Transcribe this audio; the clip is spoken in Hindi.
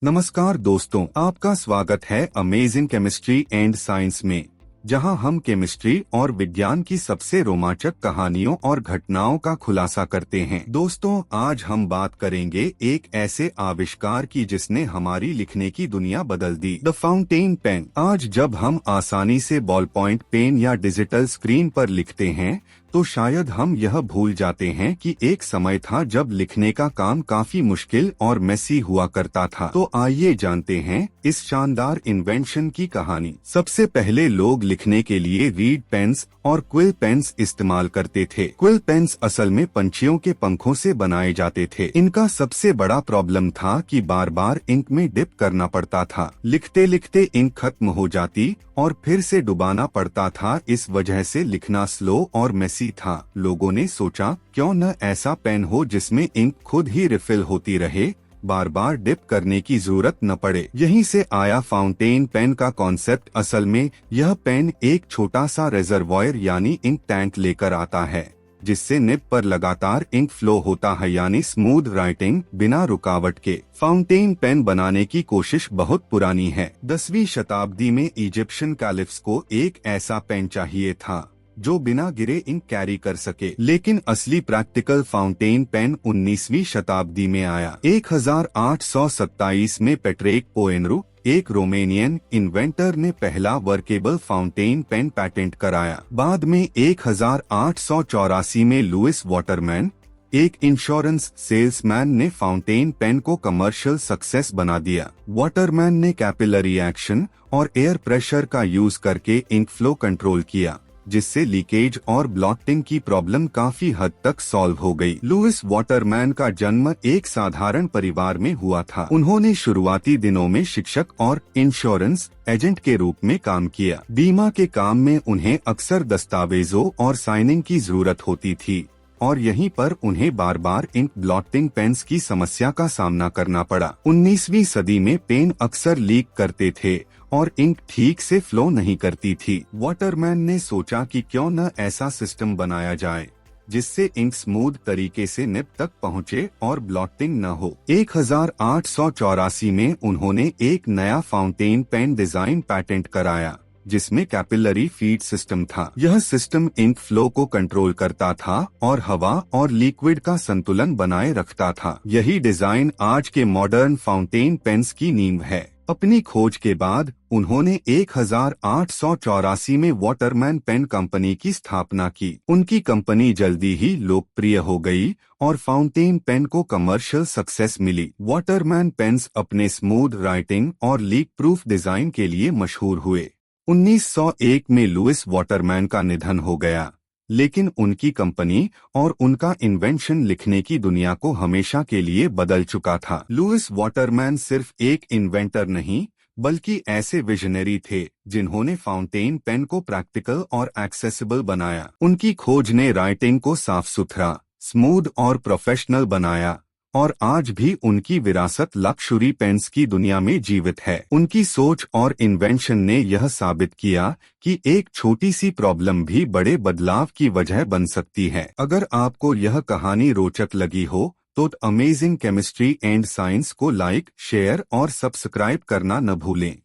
नमस्कार दोस्तों, आपका स्वागत है अमेजिंग केमिस्ट्री एंड साइंस में, जहां हम केमिस्ट्री और विज्ञान की सबसे रोमांचक कहानियों और घटनाओं का खुलासा करते हैं। दोस्तों, आज हम बात करेंगे एक ऐसे आविष्कार की जिसने हमारी लिखने की दुनिया बदल दी, द फाउंटेन पेन। आज जब हम आसानी से बॉल पॉइंट पेन या डिजिटल स्क्रीन पर लिखते हैं तो शायद हम यह भूल जाते हैं कि एक समय था जब लिखने का काम काफी मुश्किल और मेसी हुआ करता था। तो आइए जानते हैं इस शानदार इन्वेंशन की कहानी। सबसे पहले लोग लिखने के लिए रीड पेन्स और क्विल पेन्स इस्तेमाल करते थे। क्विल पेन्स असल में पंछियों के पंखों से बनाए जाते थे। इनका सबसे बड़ा प्रॉब्लम था कि बार बार इंक में डिप करना पड़ता था। लिखते लिखते इंक खत्म हो जाती और फिर से डुबाना पड़ता था। इस वजह से लिखना स्लो और मेसी था। लोगों ने सोचा, क्यों न ऐसा पेन हो जिसमें इंक खुद ही रिफिल होती रहे, बार बार डिप करने की जरूरत न पड़े। यहीं से आया फाउंटेन पेन का कॉन्सेप्ट। असल में यह पेन एक छोटा सा रिजर्वॉयर यानी इंक टैंक लेकर आता है, जिससे निब पर लगातार इंक फ्लो होता है, यानी स्मूथ राइटिंग बिना रुकावट के। फाउंटेन पेन बनाने की कोशिश बहुत पुरानी है। 10वीं शताब्दी में इजिप्शियन कैलिफ्स को एक ऐसा पेन चाहिए था जो बिना गिरे इंक कैरी कर सके। लेकिन असली प्रैक्टिकल फाउंटेन पेन 19वीं शताब्दी में आया। 1827 में पेट्रेक पोएनरू, एक रोमेनियन इन्वेंटर, ने पहला वर्केबल फाउंटेन पेन पेटेंट कराया। बाद में 1884 में लुइस वाटरमैन, एक इंश्योरेंस सेल्समैन, ने फाउंटेन पेन को कमर्शियल सक्सेस बना दिया। वाटरमैन ने कैपिलरी एक्शन और एयर प्रेशर का यूज करके इंक फ्लो कंट्रोल किया, जिससे लीकेज और ब्लॉटिंग की प्रॉब्लम काफी हद तक सॉल्व हो गई। लुइस वाटरमैन का जन्म एक साधारण परिवार में हुआ था। उन्होंने शुरुआती दिनों में शिक्षक और इंश्योरेंस एजेंट के रूप में काम किया। बीमा के काम में उन्हें अक्सर दस्तावेजों और साइनिंग की जरूरत होती थी और यहीं पर उन्हें बार बार इंक ब्लॉटिंग पेन्स की समस्या का सामना करना पड़ा। 19वीं सदी में पेन अक्सर लीक करते थे और इंक ठीक से फ्लो नहीं करती थी। वाटरमैन ने सोचा कि क्यों न ऐसा सिस्टम बनाया जाए जिससे इंक स्मूथ तरीके से निब तक पहुंचे और ब्लॉटिंग न हो। 1884 में उन्होंने एक नया फाउंटेन पेन डिजाइन पेटेंट कराया, जिसमें कैपिलरी फीड सिस्टम था। यह सिस्टम इंक फ्लो को कंट्रोल करता था और हवा और लिक्विड का संतुलन बनाए रखता था। यही डिजाइन आज के मॉडर्न फाउंटेन पेन्स की नींव है। अपनी खोज के बाद उन्होंने 1884 में वाटरमैन पेन कंपनी की स्थापना की। उनकी कंपनी जल्दी ही लोकप्रिय हो गई और फाउंटेन पेन को कमर्शियल सक्सेस मिली। वाटरमैन पेन्स अपने स्मूथ राइटिंग और लीक प्रूफ डिजाइन के लिए मशहूर हुए। 1901 में लुइस वाटरमैन का निधन हो गया, लेकिन उनकी कंपनी और उनका इन्वेंशन लिखने की दुनिया को हमेशा के लिए बदल चुका था। लुइस वाटरमैन सिर्फ एक इन्वेंटर नहीं, बल्कि ऐसे विजनरी थे जिन्होंने फाउंटेन पेन को प्रैक्टिकल और एक्सेसिबल बनाया। उनकी खोज ने राइटिंग को साफ सुथरा, स्मूथ और प्रोफेशनल बनाया और आज भी उनकी विरासत लक्ष्यूरी पेन्स की दुनिया में जीवित है। उनकी सोच और इन्वेंशन ने यह साबित किया कि एक छोटी सी प्रॉब्लम भी बड़े बदलाव की वजह बन सकती है। अगर आपको यह कहानी रोचक लगी हो तो अमेजिंग केमिस्ट्री एंड साइंस को लाइक, शेयर और सब्सक्राइब करना न भूलें।